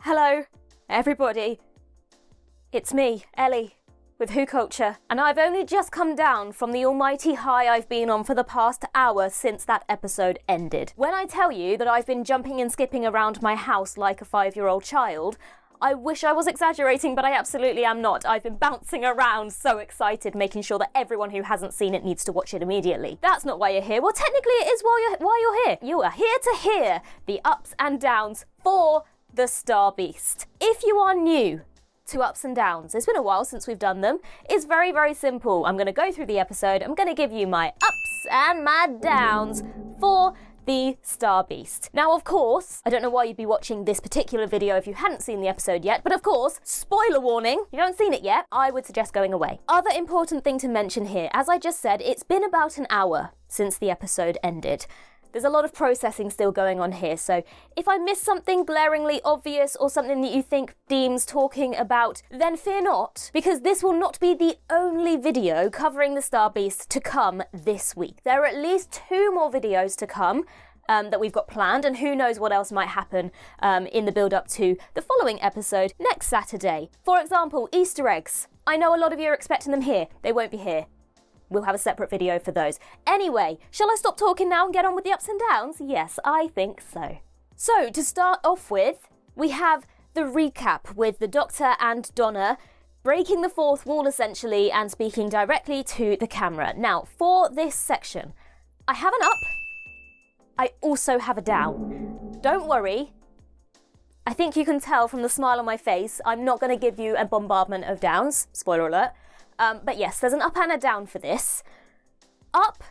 Hello, everybody. It's me, Ellie, with WhoCulture, and I've only just come down from the almighty high I've been on for the past hour since that episode ended. When I tell you that I've been jumping and skipping around my house like a 5-year-old child, I wish I was exaggerating, but I absolutely am not. I've been bouncing around so excited, making sure that everyone who hasn't seen it needs to watch it immediately. That's not why you're here. Well, technically it is why you're here. You are here to hear the ups and downs for the Star Beast. If you are new to ups and downs, it's been a while since we've done them. It's very, very simple. I'm going to go through the episode. I'm going to give you my ups and my downs for the Star Beast. Now, of course, I don't know why you'd be watching this particular video if you hadn't seen the episode yet, but of course, spoiler warning, you haven't seen it yet, I would suggest going away. Other important thing to mention here, as I just said, it's been about an hour since the episode ended. There's a lot of processing still going on here, so if I miss something glaringly obvious or something that you think deems talking about, then fear not, because this will not be the only video covering the Star Beast to come this week. There are at least 2 more videos to come that we've got planned, and who knows what else might happen in the build-up to the following episode next Saturday. For example, Easter eggs. I know a lot of you are expecting them here. They won't be here. We'll have a separate video for those. Anyway, shall I stop talking now and get on with the ups and downs? Yes, I think so. So, to start off with, we have the recap with the Doctor and Donna breaking the fourth wall essentially and speaking directly to the camera. Now, for this section, I have an up. I also have a down. Don't worry. I think you can tell from the smile on my face, I'm not going to give you a bombardment of downs. Spoiler alert. But yes, there's an up and a down for this. Up,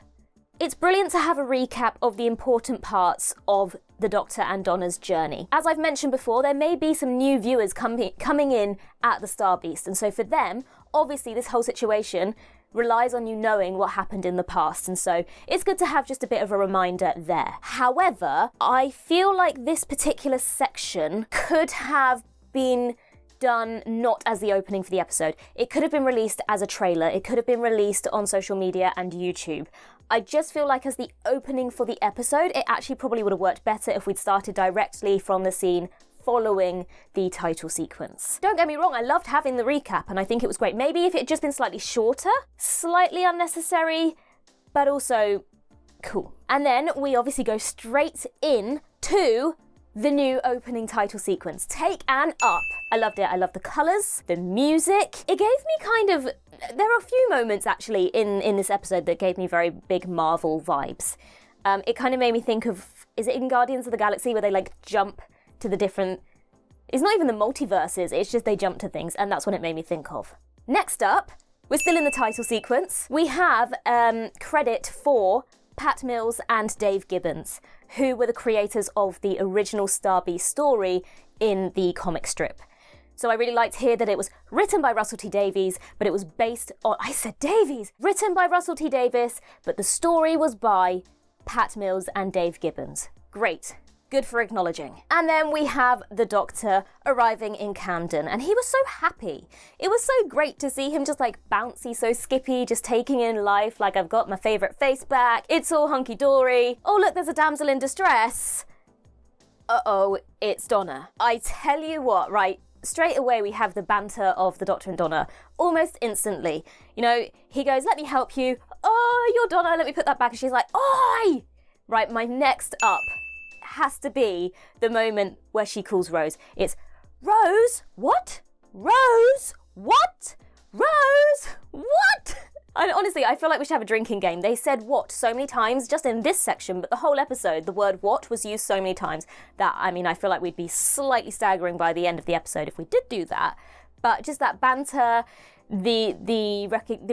it's brilliant to have a recap of the important parts of the Doctor and Donna's journey. As I've mentioned before, there may be some new viewers coming in at the Star Beast, and so for them, obviously this whole situation relies on you knowing what happened in the past, and so it's good to have just a bit of a reminder there. However, I feel like this particular section could have been done not as the opening for the episode. It could have been released as a trailer. It could have been released on social media and YouTube. I just feel like as the opening for the episode, it actually probably would have worked better if we'd started directly from the scene following the title sequence. Don't get me wrong, I loved having the recap and I think it was great. Maybe if it had just been slightly shorter, slightly unnecessary, but also cool. And then we obviously go straight in to the new opening title sequence. Take an up. I loved it. I loved the colours, the music. It gave me kind of... There are a few moments actually in this episode that gave me very big Marvel vibes. It kind of made me think of... Is it in Guardians of the Galaxy where they like jump to the different... It's not even the multiverses, it's just they jump to things, and that's what it made me think of. Next up, we're still in the title sequence. We have credit for Pat Mills and Dave Gibbons, who were the creators of the original Star Beast story in the comic strip. So I really liked here that it was written by Russell T Davies, but it was based on... I said Davies! Written by Russell T Davies, but the story was by Pat Mills and Dave Gibbons. Great. Good for acknowledging. And then we have the Doctor arriving in Camden, and he was so happy. It was so great to see him just like bouncy, so skippy, just taking in life, like I've got my favourite face back, it's all hunky-dory. Oh look, there's a damsel in distress. Uh-oh, it's Donna. I tell you what, right, straight away we have the banter of the Doctor and Donna, almost instantly. You know, he goes, let me help you. Oh, you're Donna, let me put that back. And she's like, oi! Right, my next up has to be the moment where she calls Rose. It's, Rose? What? Rose? What? Rose? What? And honestly, I feel like we should have a drinking game. They said what so many times just in this section, but the whole episode, the word what was used so many times that, I mean, I feel like we'd be slightly staggering by the end of the episode if we did do that. But just that banter, the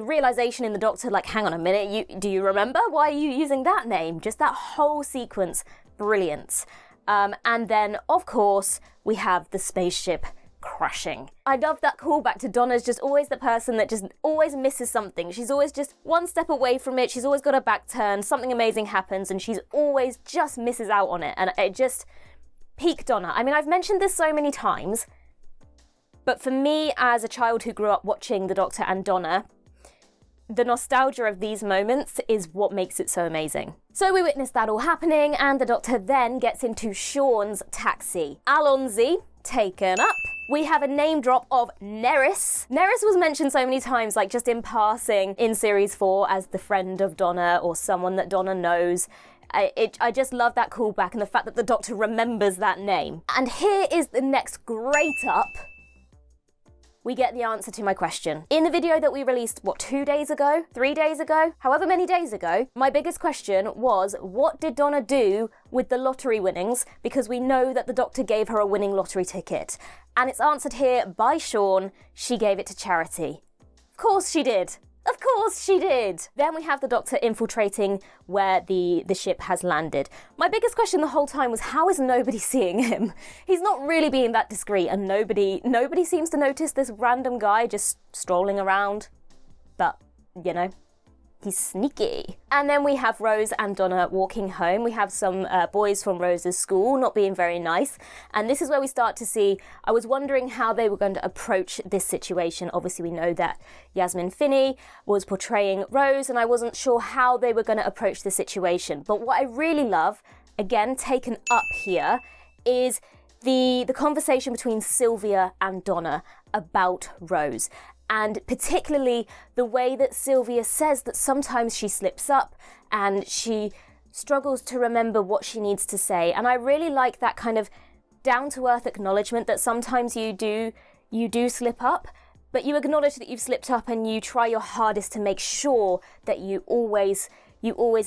realization in the Doctor, like, hang on a minute, do you remember? Why are you using that name? Just that whole sequence, brilliant. And then, of course, we have the spaceship crashing. I love that callback to Donna's just always the person that just always misses something. She's always just one step away from it. She's always got her back turned. Something amazing happens and she's always just misses out on it. And it just peak Donna. I mean, I've mentioned this so many times, but for me as a child who grew up watching the Doctor and Donna, the nostalgia of these moments is what makes it so amazing. So we witness that all happening and the Doctor then gets into Sean's taxi. Alonzi taken up. We have a name drop of Nerys. Nerys was mentioned so many times, like just in passing in series 4 as the friend of Donna or someone that Donna knows. I just love that callback and the fact that the Doctor remembers that name. And here is the next great up. We get the answer to my question. In the video that we released, 2 days ago? 3 days ago? However many days ago, my biggest question was, what did Donna do with the lottery winnings? Because we know that the Doctor gave her a winning lottery ticket. And it's answered here by Sean, she gave it to charity. Of course she did. Of course she did! Then we have the Doctor infiltrating where the ship has landed. My biggest question the whole time was, how is nobody seeing him? He's not really being that discreet and nobody seems to notice this random guy just strolling around. But, you know, he's sneaky. And then we have Rose and Donna walking home. We have some boys from Rose's school not being very nice. And this is where we start to see, I was wondering how they were going to approach this situation. Obviously, we know that Yasmin Finney was portraying Rose, and I wasn't sure how they were going to approach the situation. But what I really love, again, taken up here, is the conversation between Sylvia and Donna about Rose. And particularly the way that Sylvia says that sometimes she slips up and she struggles to remember what she needs to say. And I really like that kind of down-to-earth acknowledgement that sometimes you do slip up, but you acknowledge that you've slipped up and you try your hardest to make sure that you always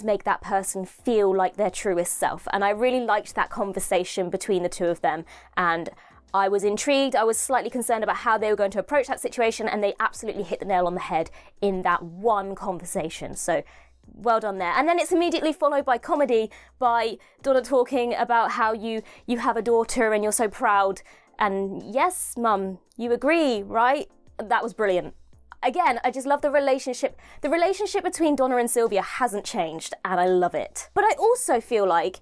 make that person feel like their truest self. And I really liked that conversation between the two of them. And I was intrigued, I was slightly concerned about how they were going to approach that situation, and they absolutely hit the nail on the head in that one conversation. So, well done there. And then it's immediately followed by comedy, by Donna talking about how you have a daughter and you're so proud. And yes, Mum, you agree, right? That was brilliant. Again, I just love the relationship. The relationship between Donna and Sylvia hasn't changed, and I love it. But I also feel like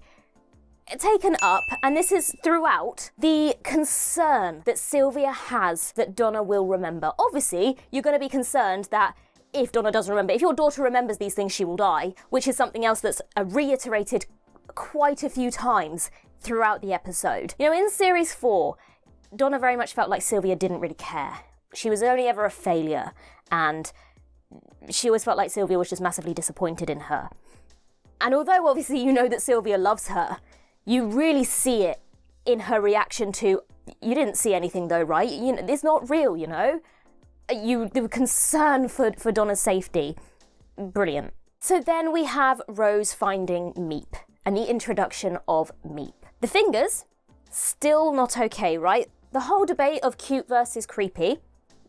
taken up, and this is throughout, the concern that Sylvia has that Donna will remember. Obviously, you're going to be concerned that if Donna doesn't remember, if your daughter remembers these things, she will die, which is something else that's reiterated quite a few times throughout the episode. You know, in series 4, Donna very much felt like Sylvia didn't really care. She was only ever a failure, and she always felt like Sylvia was just massively disappointed in her. And although obviously you know that Sylvia loves her, you really see it in her reaction to, you didn't see anything though, right? You know, it's not real, you know? The concern for Donna's safety. Brilliant. So then we have Rose finding Meep and the introduction of Meep. The fingers, still not okay, right? The whole debate of cute versus creepy,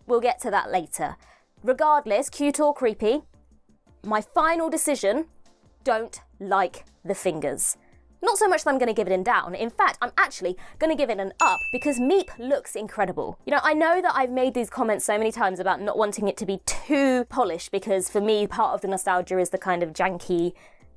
we'll get to that later. Regardless, cute or creepy, my final decision, don't like the fingers. Not so much that I'm going to give it a down. In fact, I'm actually going to give it an up because Meep looks incredible. You know, I know that I've made these comments so many times about not wanting it to be too polished because for me, part of the nostalgia is the kind of janky,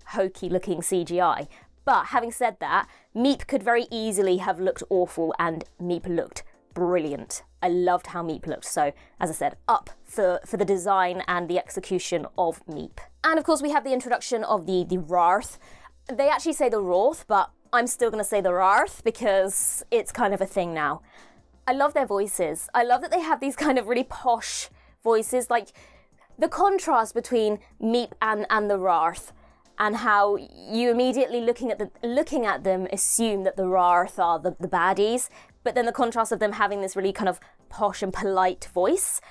hokey looking CGI. But having said that, Meep could very easily have looked awful and Meep looked brilliant. I loved how Meep looked. So, as I said, up for the design and the execution of Meep. And of course, we have the introduction of the Rarth. They actually say the Roth, but I'm still going to say the Rarth because it's kind of a thing now. I love their voices. I love that they have these kind of really posh voices, like the contrast between Meep and the Rarth, and how you immediately looking at them assume that the Rarth are the baddies, but then the contrast of them having this really kind of posh and polite voice.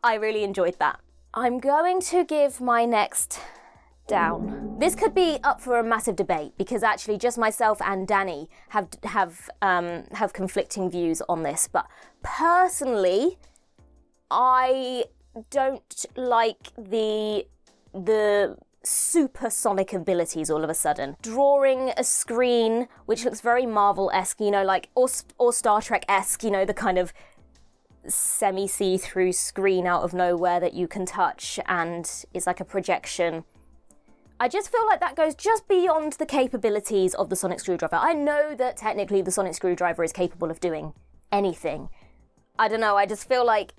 I really enjoyed that. I'm going to give my next down. This could be up for a massive debate because actually just myself and Danny have conflicting views on this, but personally I don't like the supersonic abilities all of a sudden. Drawing a screen which looks very Marvel-esque, you know, like or Star Trek-esque, you know, the kind of semi-see-through screen out of nowhere that you can touch and is like a projection. I just feel like that goes just beyond the capabilities of the sonic screwdriver. I know that technically the sonic screwdriver is capable of doing anything. I don't know, I just feel like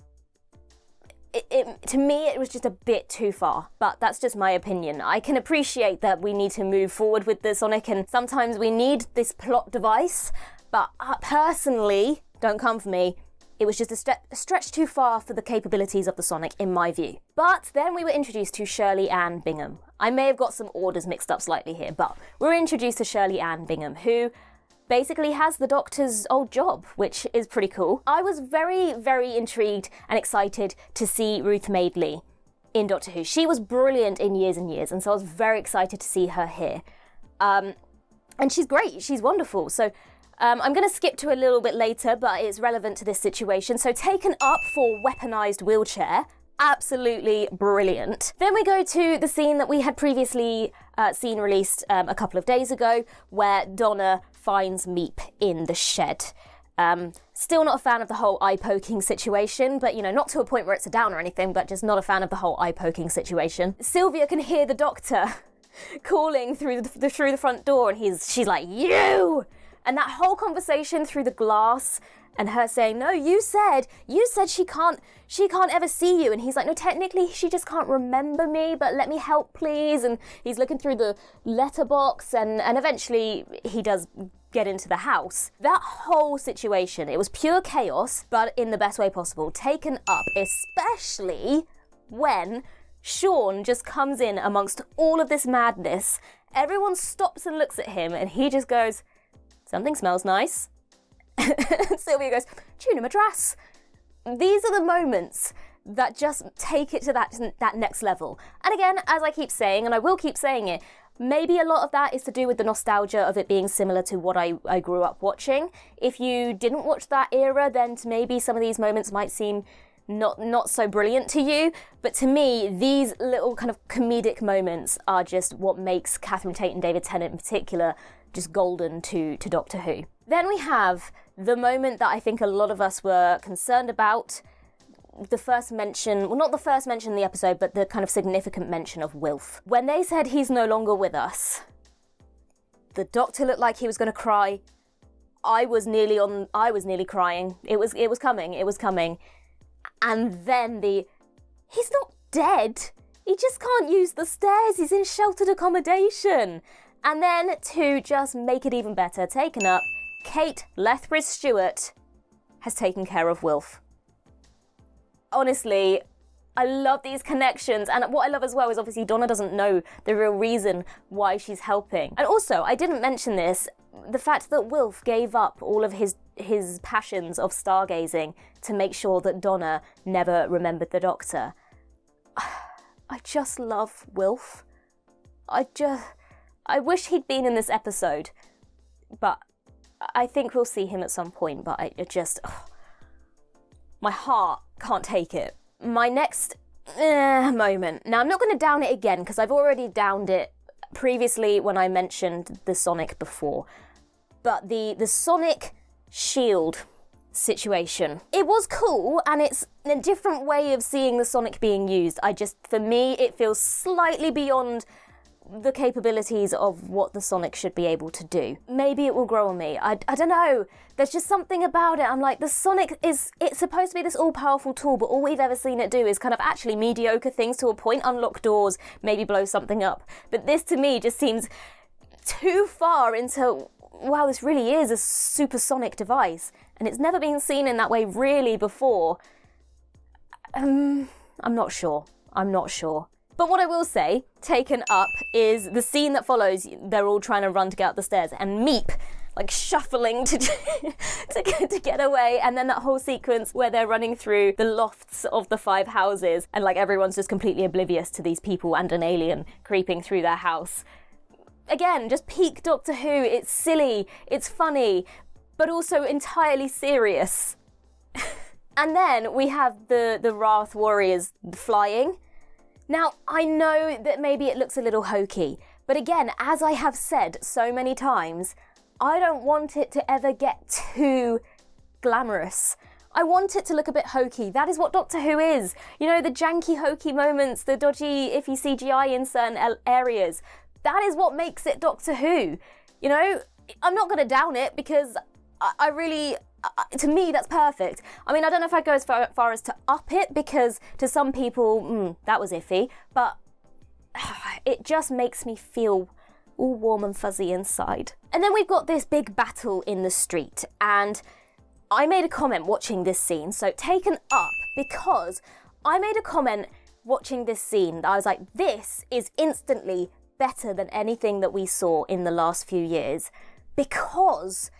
to me it was just a bit too far, but that's just my opinion. I can appreciate that we need to move forward with the sonic and sometimes we need this plot device, but personally don't come for me. It was just a stretch too far for the capabilities of the Sonic, in my view. But then we were introduced to Shirley Ann Bingham. I may have got some orders mixed up slightly here, but we were introduced to Shirley Ann Bingham, who basically has the Doctor's old job, which is pretty cool. I was very, very intrigued and excited to see Ruth Madeley in Doctor Who. She was brilliant in Years and Years, and so I was very excited to see her here. And she's great, she's wonderful. So I'm going to skip to a little bit later, but it's relevant to this situation. So taken up for weaponised wheelchair. Absolutely brilliant. Then we go to the scene that we had previously seen released a couple of days ago, where Donna finds Meep in the shed. Still not a fan of the whole eye-poking situation, but, you know, not to a point where it's a down or anything, but just not a fan of the whole eye-poking situation. Sylvia can hear the Doctor calling through the front door, and she's like, "You!" And that whole conversation through the glass, and her saying, "No, you said she can't ever see you." And he's like, "No, technically she just can't remember me, but let me help, please." And he's looking through the letterbox, and eventually he does get into the house. That whole situation, it was pure chaos, but in the best way possible. Taken up, especially when Sean just comes in amongst all of this madness. Everyone stops and looks at him, and he just goes, "Something smells nice." Sylvia goes, "Tuna madras." These are the moments that just take it to that next level. And again, as I keep saying, and I will keep saying it, maybe a lot of that is to do with the nostalgia of it being similar to what I grew up watching. If you didn't watch that era, then maybe some of these moments might seem not so brilliant to you. But to me, these little kind of comedic moments are just what makes Catherine Tate and David Tennant in particular just golden to Doctor Who. Then we have the moment that I think a lot of us were concerned about. The first mention, well, not the first mention in the episode, but the kind of significant mention of Wilf. When they said he's no longer with us, the Doctor looked like he was going to cry. I was nearly crying. It was coming. And then he's not dead. He just can't use the stairs. He's in sheltered accommodation. And then to just make it even better, taken up, Kate Lethbridge-Stewart has taken care of Wilf. Honestly, I love these connections, and what I love as well is obviously Donna doesn't know the real reason why she's helping. And also, I didn't mention this, the fact that Wilf gave up all of his passions of stargazing to make sure that Donna never remembered the Doctor. I just love Wilf. I wish he'd been in this episode, but I think we'll see him at some point, but my heart can't take it. My next moment. Now, I'm not going to down it again because I've already downed it previously when I mentioned the Sonic before. But the Sonic shield situation. It was cool, and it's a different way of seeing the Sonic being used. For me, it feels slightly beyond the capabilities of what the Sonic should be able to do. Maybe it will grow on me. I don't know. There's just something about it. I'm like, the Sonic it's supposed to be this all-powerful tool, but all we've ever seen it do is kind of actually mediocre things to a point, unlock doors, maybe blow something up. But this to me just seems too far into, wow, this really is a supersonic device. And it's never been seen in that way really before. I'm not sure. But what I will say, taken up, is the scene that follows. They're all trying to run to get up the stairs, and Meep, like, shuffling to get away, and then that whole sequence where they're running through the lofts of the 5 houses, and, like, everyone's just completely oblivious to these people and an alien creeping through their house. Again, just peak Doctor Who. It's silly, it's funny, but also entirely serious. And then we have the Wrath Warriors flying. Now, I know that maybe it looks a little hokey, but again, as I have said so many times, I don't want it to ever get too glamorous. I want it to look a bit hokey. That is what Doctor Who is. You know, the janky, hokey moments, the dodgy, iffy CGI in certain areas. That is what makes it Doctor Who. You know, I'm not going to down it because I really... to me, that's perfect. I mean, I don't know if I'd go as far as to up it, because to some people, that was iffy, but it just makes me feel all warm and fuzzy inside. And then we've got this big battle in the street, and I made a comment watching this scene, so taken up, because I made a comment watching this scene that I was like, this is instantly better than anything that we saw in the last few years, because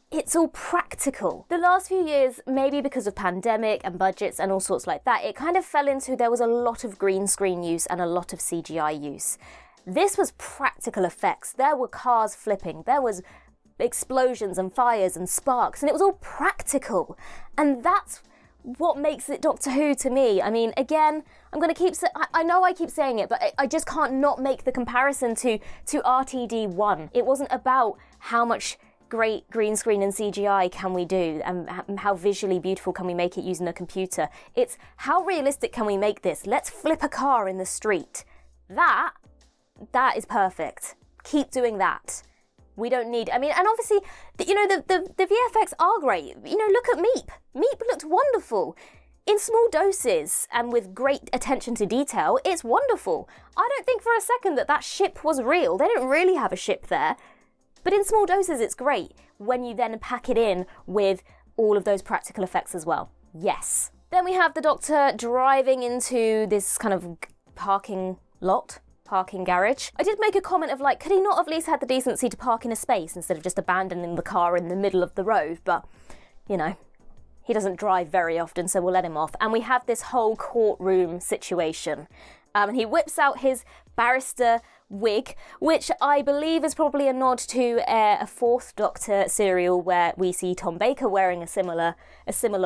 it's all practical. The last few years, maybe because of pandemic and budgets and all sorts like that, it kind of fell into, there was a lot of green screen use and a lot of CGI use. This was practical effects. There were cars flipping, there was explosions and fires and sparks, and it was all practical. And that's what makes it Doctor Who to me. I mean, again, I'm going to keep I know I keep saying it, but I just can't not make the comparison to RTD1. It wasn't about how much great green screen and CGI can we do and how visually beautiful can we make it using a computer. It's how realistic can we make this? Let's flip a car in the street. That is perfect. Keep doing that. We don't need, I mean, and obviously, you know, the VFX are great. You know, look at Meep. Meep looked wonderful. In small doses and with great attention to detail, it's wonderful. I don't think for a second that ship was real. They don't really have a ship there. But in small doses, it's great when you then pack it in with all of those practical effects as well. Yes. Then we have the Doctor driving into this kind of parking garage. I did make a comment of like, could he not have at least had the decency to park in a space instead of just abandoning the car in the middle of the road? But, you know, he doesn't drive very often, so we'll let him off. And we have this whole courtroom situation. And he whips out his barrister wig, which I believe is probably a nod to a Fourth Doctor serial where we see Tom Baker wearing a similar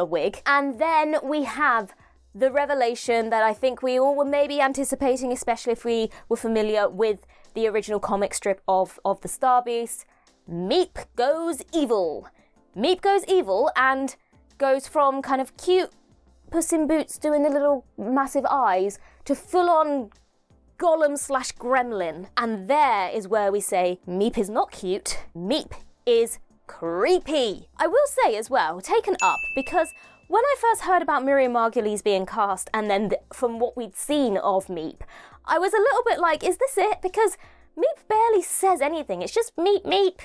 wig. And then we have the revelation that I think we all were maybe anticipating, especially if we were familiar with the original comic strip of the Star Beast. Meep goes evil. Meep goes evil and goes from kind of cute Puss in Boots doing the little massive eyes to full-on Gollum/Gremlin. And there is where we say Meep is not cute, Meep is creepy. I will say as well, taken up, because when I first heard about Miriam Margolyes being cast and then from what we'd seen of Meep, I was a little bit like, is this it? Because Meep barely says anything. It's just Meep, Meep.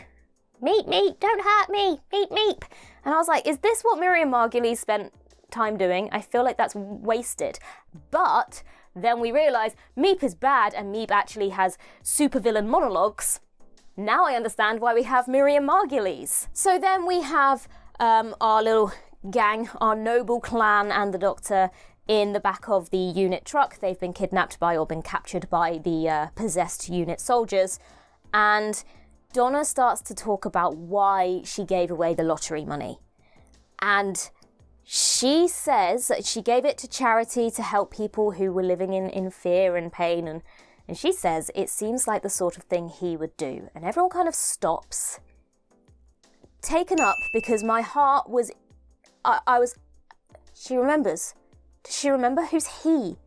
Meep, Meep, don't hurt me. Meep, Meep. And I was like, is this what Miriam Margolyes spent time doing? I feel like that's wasted. But then we realise Meep is bad and Meep actually has supervillain monologues. Now I understand why we have Miriam Margolyes. So then we have our little gang, our noble clan and the Doctor in the back of the unit truck. They've been kidnapped by or been captured by the possessed unit soldiers. And Donna starts to talk about why she gave away the lottery money. And she says that she gave it to charity to help people who were living in fear and pain. And she says it seems like the sort of thing he would do. And everyone kind of stops. Taken up because my heart was... She remembers. Does she remember? Who's he?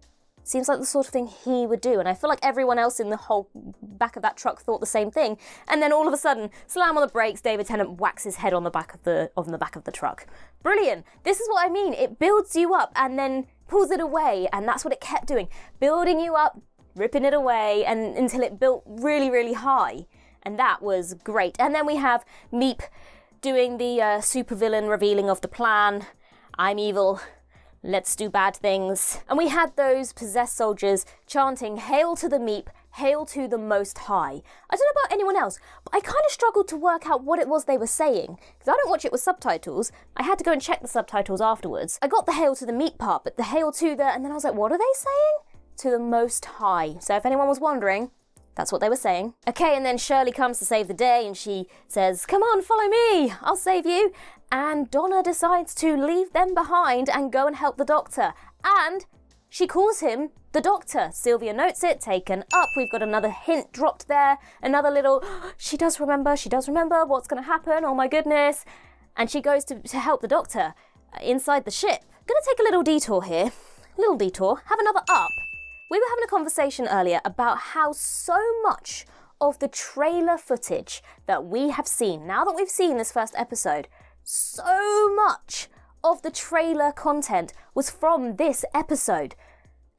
Seems like the sort of thing he would do. And I feel like everyone else in the whole back of that truck thought the same thing. And then all of a sudden, slam on the brakes, David Tennant whacks his head on the back of the truck. Brilliant. This is what I mean. It builds you up and then pulls it away. And that's what it kept doing. Building you up, ripping it away, and until it built really, really high. And that was great. And then we have Meep doing the supervillain revealing of the plan. I'm evil. Let's do bad things. And we had those possessed soldiers chanting, "Hail to the Meep, hail to the Most High." I don't know about anyone else, but I kind of struggled to work out what it was they were saying, because I don't watch it with subtitles. I had to go and check the subtitles afterwards. I got the hail to the Meep part, but the hail to the... And then I was like, what are they saying? To the Most High. So if anyone was wondering, that's what they were saying. Okay, and then Shirley comes to save the day and she says, "Come on, follow me, I'll save you." And Donna decides to leave them behind and go and help the Doctor. And she calls him the Doctor. Sylvia notes it, taken up. We've got another hint dropped there. Another little, she does remember what's going to happen, oh my goodness. And she goes to help the Doctor inside the ship. Gonna take a little detour here. Little detour, have another up. We were having a conversation earlier about how so much of the trailer footage that we have seen, now that we've seen this first episode, so much of the trailer content was from this episode.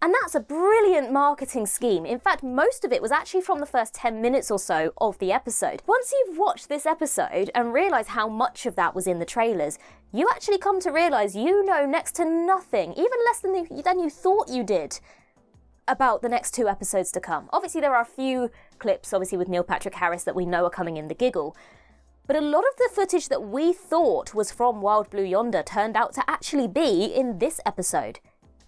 And that's a brilliant marketing scheme. In fact, most of it was actually from the first 10 minutes or so of the episode. Once you've watched this episode and realise how much of that was in the trailers, you actually come to realise you know next to nothing, even less than you thought you did, about the next 2 episodes to come. Obviously, there are a few clips, obviously with Neil Patrick Harris, that we know are coming in the giggle. But a lot of the footage that we thought was from Wild Blue Yonder turned out to actually be in this episode.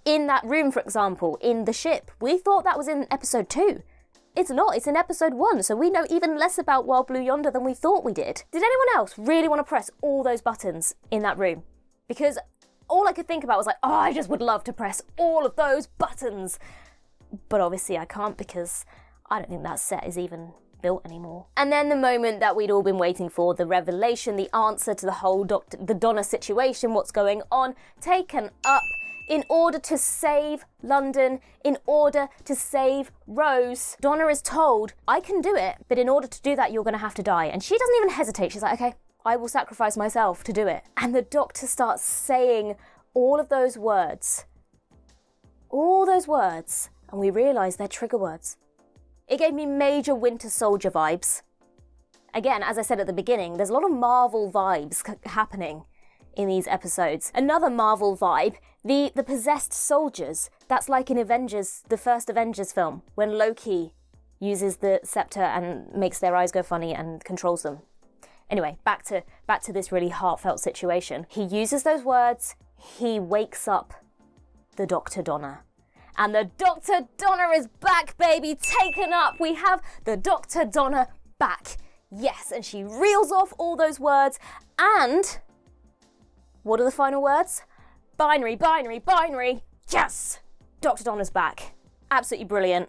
In that room, for example, in the ship, we thought that was in episode 2. It's not, it's in episode 1, so we know even less about Wild Blue Yonder than we thought we did. Did anyone else really want to press all those buttons in that room? Because all I could think about was like, oh, I just would love to press all of those buttons. But obviously I can't, because I don't think that set is even built anymore. And then the moment that we'd all been waiting for, the revelation, the answer to the whole the Donna situation, what's going on, taken up. In order to save London, in order to save Rose, Donna is told, I can do it, but in order to do that, you're going to have to die. And she doesn't even hesitate. She's like, okay, I will sacrifice myself to do it. And the doctor starts saying all those words, and we realise they're trigger words. It gave me major Winter Soldier vibes. Again, as I said at the beginning, there's a lot of Marvel vibes happening in these episodes. Another Marvel vibe, the possessed soldiers. That's like in Avengers, the first Avengers film, when Loki uses the scepter and makes their eyes go funny and controls them. Anyway, back to this really heartfelt situation. He uses those words, he wakes up the Dr. Donna. And the Dr. Donna is back, baby, taken up. We have the Dr. Donna back. Yes, and she reels off all those words, and what are the final words? Binary, binary, binary. Yes! Dr. Donna's back. Absolutely brilliant.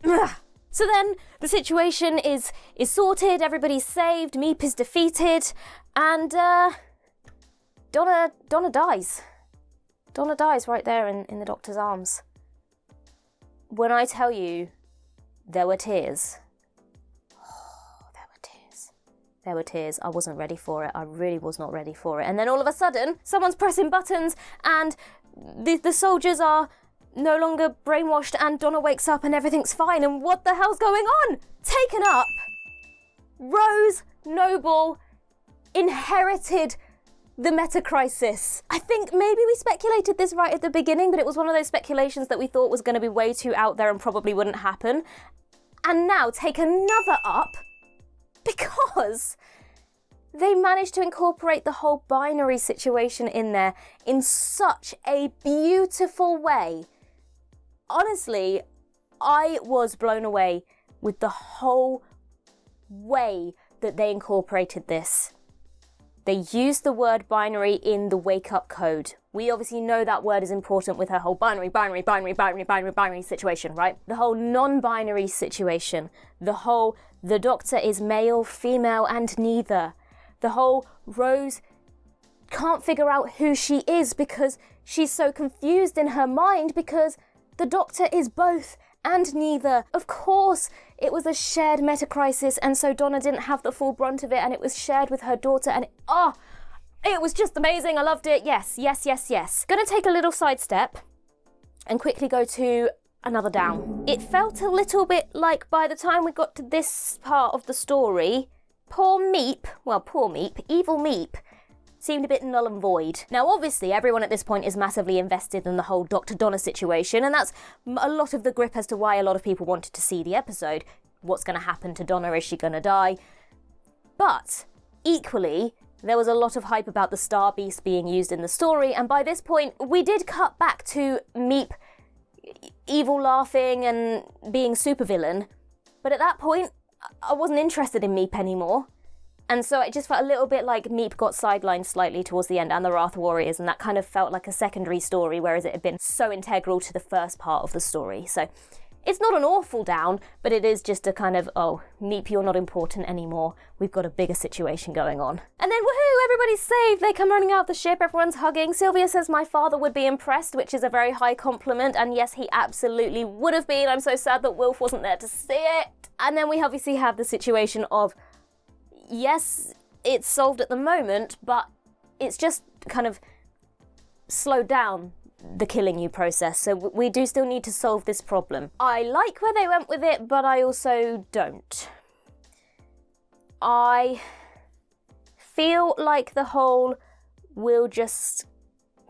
Ugh. So then the situation is sorted, everybody's saved, Meep is defeated, and Donna dies. Donna dies right there in the doctor's arms. When I tell you there were tears, there were tears. I wasn't ready for it. I really was not ready for it. And then all of a sudden, someone's pressing buttons and the soldiers are no longer brainwashed and Donna wakes up and everything's fine. And what the hell's going on? Taken up. Rose Noble inherited the meta crisis. I think maybe we speculated this right at the beginning, but it was one of those speculations that we thought was going to be way too out there and probably wouldn't happen. And now take another up, because they managed to incorporate the whole binary situation in there in such a beautiful way. Honestly, I was blown away with the whole way that they incorporated this. They used the word binary in the wake-up code. We obviously know that word is important with her whole binary situation, right? The whole non-binary situation. The doctor is male, female, and neither. The whole Rose can't figure out who she is because she's so confused in her mind because the doctor is both and neither. Of course, it was a shared meta crisis, and so Donna didn't have the full brunt of it, and it was shared with her daughter, and it was just amazing. I loved it. Yes. Gonna take a little sidestep and quickly go to another down. It felt a little bit like by the time we got to this part of the story, evil Meep, seemed a bit null and void. Now, obviously, everyone at this point is massively invested in the whole Dr. Donna situation, and that's a lot of the grip as to why a lot of people wanted to see the episode. What's going to happen to Donna? Is she going to die? But, equally, there was a lot of hype about the Star Beast being used in the story, and by this point, we did cut back to Meep evil laughing and being supervillain, but at that point, I wasn't interested in Meep anymore. And so it just felt a little bit like Meep got sidelined slightly towards the end, and the Wrath Warriors, and that kind of felt like a secondary story, whereas it had been so integral to the first part of the story. So it's not an awful down, but it is just a kind of, oh, Meep, you're not important anymore. We've got a bigger situation going on. And then, woohoo, everybody's saved. They come running out the ship, everyone's hugging. Sylvia says my father would be impressed, which is a very high compliment, and yes, he absolutely would have been. I'm so sad that Wilf wasn't there to see it. And then we obviously have the situation of, yes, it's solved at the moment, but it's just kind of slowed down the killing you process. So we do still need to solve this problem. I like where they went with it, but I also don't. I feel like the whole we'll just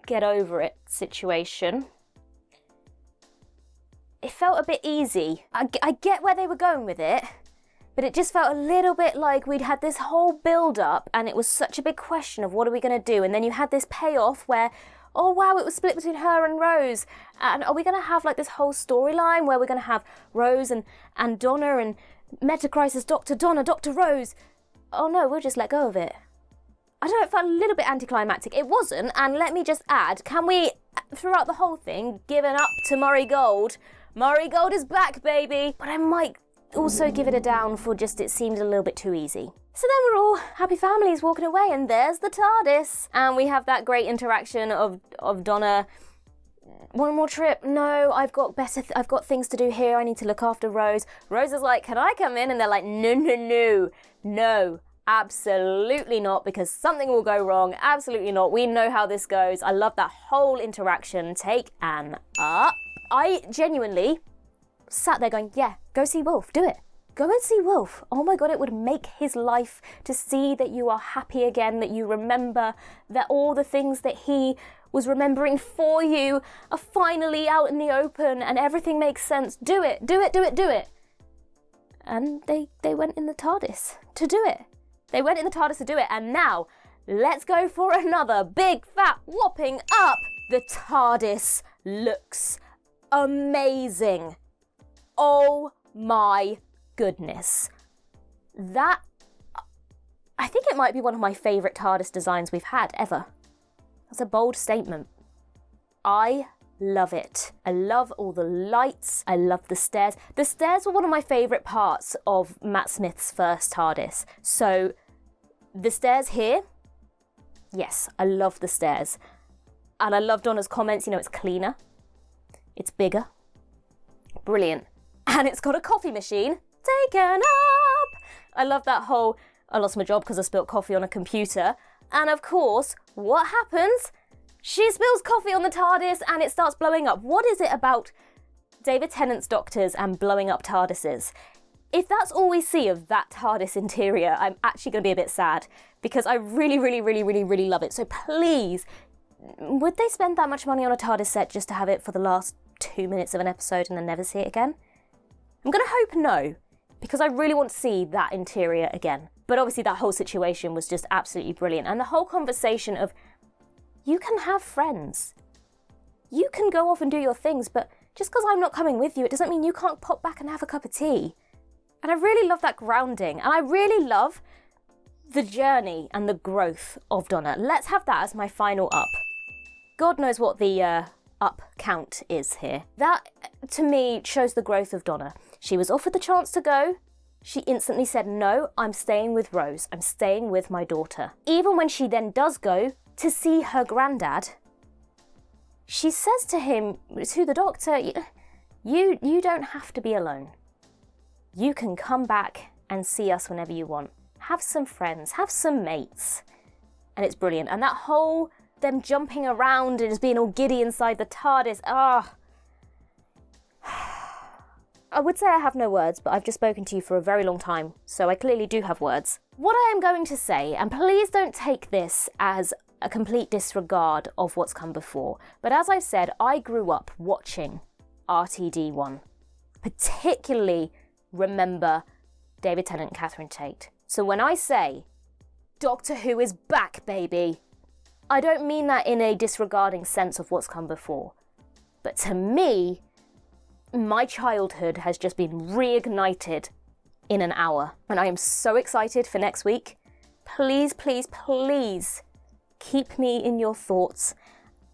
get over it situation, it felt a bit easy. I get where they were going with it, but it just felt a little bit like we'd had this whole build-up and it was such a big question of what are we going to do, and then you had this payoff where, oh wow, it was split between her and Rose, and are we going to have like this whole storyline where we're going to have Rose and Donna and Metacrisis, Dr. Donna, Dr. Rose? Oh no, we'll just let go of it. I don't know, it felt a little bit anticlimactic. It wasn't, and let me just add, can we, throughout the whole thing, give an up to Murray Gold? Murray Gold is back, baby! But I might also give it a down for just it seemed a little bit too easy. So then we're all happy families walking away, and there's the TARDIS. And we have that great interaction of Donna, one more trip? No, I've got things to do here. I need to look after Rose. Rose is like, can I come in? And they're like, no, absolutely not, because something will go wrong. Absolutely not. We know how this goes. I love that whole interaction. Take an up. I genuinely sat there going, yeah, go see Wolf, do it. Go and see Wolf. Oh my God, it would make his life to see that you are happy again, that you remember that all the things that he was remembering for you are finally out in the open and everything makes sense. Do it. And they went in the TARDIS to do it. They went in the TARDIS to do it, and now let's go for another big fat whopping up. The TARDIS looks amazing. Oh my goodness. That, I think it might be one of my favourite TARDIS designs we've had ever. That's a bold statement. I love it. I love all the lights. I love the stairs. The stairs were one of my favourite parts of Matt Smith's first TARDIS. So the stairs here, yes, I love the stairs. And I love Donna's comments, it's cleaner. It's bigger. Brilliant. And it's got a coffee machine. Taken up! I love that whole, I lost my job because I spilled coffee on a computer. And of course, what happens? She spills coffee on the TARDIS and it starts blowing up. What is it about David Tennant's doctors and blowing up TARDISes? If that's all we see of that TARDIS interior, I'm actually going to be a bit sad because I really love it. So please, would they spend that much money on a TARDIS set just to have it for the last 2 minutes of an episode and then never see it again? I'm going to hope no, because I really want to see that interior again. But obviously that whole situation was just absolutely brilliant. And the whole conversation of, you can have friends. You can go off and do your things, but just because I'm not coming with you, it doesn't mean you can't pop back and have a cup of tea. And I really love that grounding. And I really love the journey and the growth of Donna. Let's have that as my final up. God knows what the up count is here. That, to me, shows the growth of Donna. She was offered the chance to go. She instantly said, no, I'm staying with Rose. I'm staying with my daughter. Even when she then does go to see her granddad, she says to him, to the doctor, you don't have to be alone. You can come back and see us whenever you want. Have some friends, have some mates. And it's brilliant. And that whole, them jumping around and just being all giddy inside the TARDIS, I would say I have no words, but I've just spoken to you for a very long time, so I clearly do have words. What I am going to say, and please don't take this as a complete disregard of what's come before, but as I said, I grew up watching RTD1. Particularly remember David Tennant and Catherine Tate. So when I say Doctor Who is back, baby, I don't mean that in a disregarding sense of what's come before. But to me, my childhood has just been reignited in an hour. And I am so excited for next week. Please, please, please keep me in your thoughts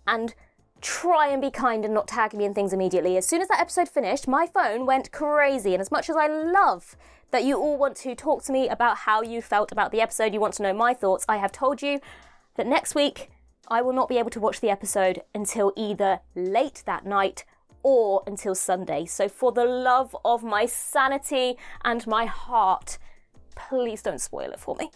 and try and be kind and not tag me in things immediately. As soon as that episode finished, my phone went crazy. And as much as I love that you all want to talk to me about how you felt about the episode, you want to know my thoughts, I have told you that next week I will not be able to watch the episode until either late that night or until Sunday. So for the love of my sanity and my heart, please don't spoil it for me.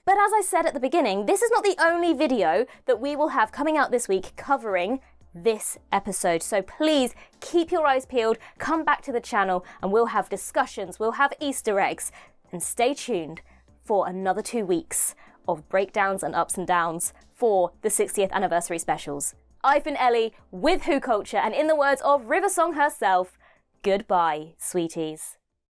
But as I said at the beginning, this is not the only video that we will have coming out this week covering this episode. So please keep your eyes peeled, come back to the channel and we'll have discussions, we'll have Easter eggs, and stay tuned for another 2 weeks of breakdowns and ups and downs for the 60th anniversary specials. I've been Ellie with WhoCulture, and in the words of River Song herself, goodbye, sweeties.